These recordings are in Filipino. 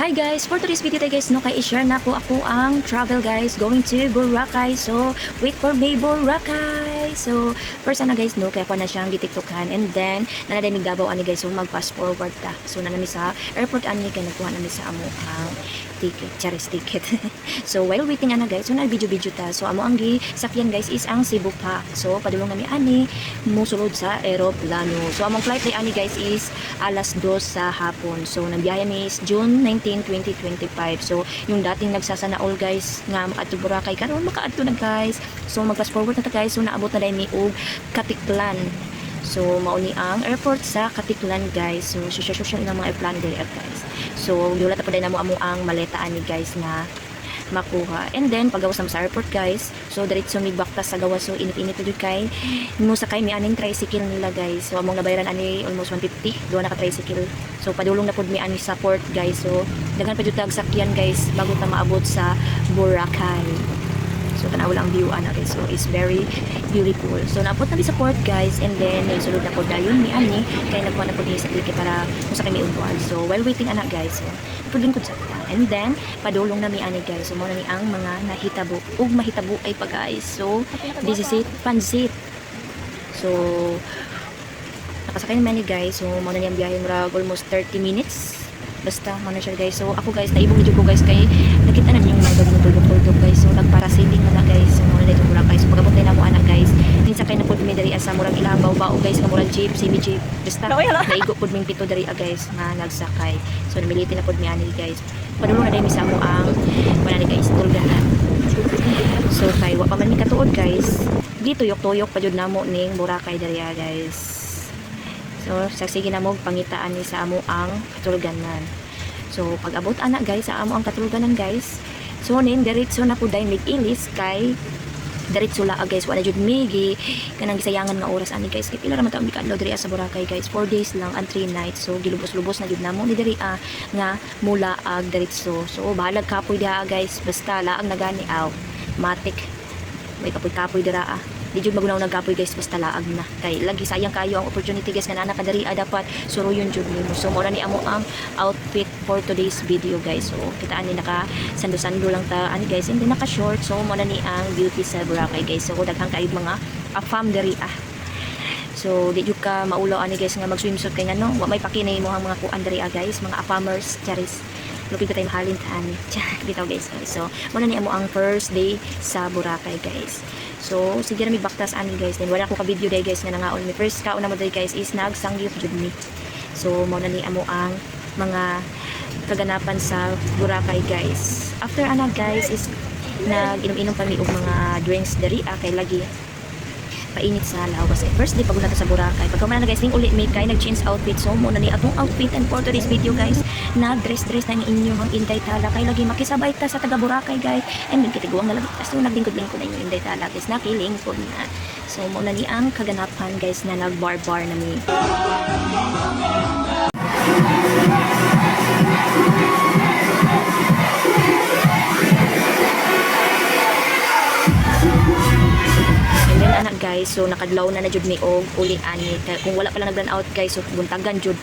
Hi guys, for today's video tayo guys, no, kay i-share na po ako ang travel guys, going to Boracay. So, wait for me Boracay. So, first na guys, no, kaya ko na siyang gitiktokan. And then, nanaday mig Davao ani guys, so mag-fast forward ta. So, nanami sa airport ani, kaya nagkuha nami sa amo ang ticket, charis ticket. So, while waiting ana guys, so nag-video-video ta. So, amo ang sakyan guys is ang Cebu pa. So, padulong nami ani, musulod sa aeroplano. So, among flight day ani guys is alas 2 sa hapon. So, nagbiyahe mi is June 19, 2025. So, yung dating nagsasana all guys nga makaadto Boracay karon makaadto na guys. So, mag-fast forward na ta guys. So, naabot na dai mi og Katiklan. So, mauni ang airport sa Katiklan guys. So, social na mga airplane diri guys. So, giwala ta pa dai namo amo ang maleta ani guys nga makuha. And then pagawas na sa airport guys, so diretso mi baktas sa gawas. So init-init jud kay no sakay mi aning tricycle nila guys. So among nabayaran ani almost 150 duha na ka tricycle. So padulong na pud mi ani sa port guys. So daghan pa jud tag sakyan guys bago ta maabot sa Boracay. So tanaw lang view ana guys. So it's very beautiful. So naabot na mi sa port guys, and then sulod na pud dayon mi ani kay nagkuha na pud ni sa ticket para kung sakay mi upuan. So while waiting ana guys, so pudlong ko sa and then padulong na mi ani guys. So mo na ni ang mga nahitabo ug mahitabo ay pa guys. So this is it, pansit. So nakasakay naman ni guys. So mo na ni ang biyahe murag almost 30 minutes. Basta mo na siya guys. So ako guys naibong video ko guys kay nakita na niyo mga tuldok guys. So nagparasailing na guys. So mo na dito Boracay. So pagabot na mo ana guys. Minsan kay na pud mi diri asa murag ilang baw guys nga murag jeep, semi jeep. Basta naigo pud ming pito diri guys nga nagsakay. So namiliti na pud mi ani guys. Padulong na dai mi sa amo ang wala ni guys tulgahan. So kay wa pa man mi katuod guys. Di tuyok-tuyok pa jud namo ning Boracay diri guys. So sagsige na mo pangitaan ni sa amo ang katulganan. So pag abot ana guys sa amo ang katulganan guys. So nin diretso na pud dai mig-ilis kay diretso la guys wala jud migi kanang gisayangan nga oras ani guys kay pila ra man taong gikadlaw diri sa Boracay guys 4 days lang and 3 nights. So gilubos-lubos na jud namo ni diri nga mula ag diretso. So bahalag kapoy diha guys basta laang nagani aw matik may kapoy dira di jud magunaw nagkapoy guys basta laag na kay lagi sayang kayo ang opportunity guys nga naa ka diri dapat suruyon jud nimo. So mo ra ni amo ang outfit for today's video guys. So kitaan ni naka sando-sando lang ta ani guys, hindi naka short. So mo na ni ang beauty sa Boracay guys. So daghang kaayod mga afam diri So di jud ka maulaw ani guys nga mag swimsuit kay ngano wa may pakinay mo ang mga kuan diri guys, mga afamers charis lupit ka tayo mahalin tani bitaw guys. So mo na ni amo ang first day sa Boracay guys. So sige na mi baktas ani guys, then wala ko ka video day guys nga nangaon mi first kauna mo day guys is nagsangyup jud mi. So mo na ni amo ang mga kaganapan sa Boracay guys. After ana guys is nag-inom-inom pa mi og mga drinks diri kay lagi painit sa lawas. First day pagod na ta sa Boracay. Pagka man na guys ning uli make kay nag-change outfit. So mo na ni atong outfit, and for today's video guys, nag-dress na ni inyo ang Inday Tala kay lagi makisabay ta sa taga Boracay guys. And nagkitiguang na lagi. So naglingkod-lingkod na yung Inday Tala guys, nakilingkod na. So mo na ni ang kaganapan guys na nag-bar-bar na mi. Guys, so nakadlaw na jud mi og uli ani kung wala pa lang nag-run out guys, so buntagan jud.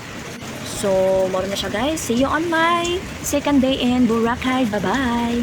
So moro na siya guys, see you on my second day in Boracay. Bye bye.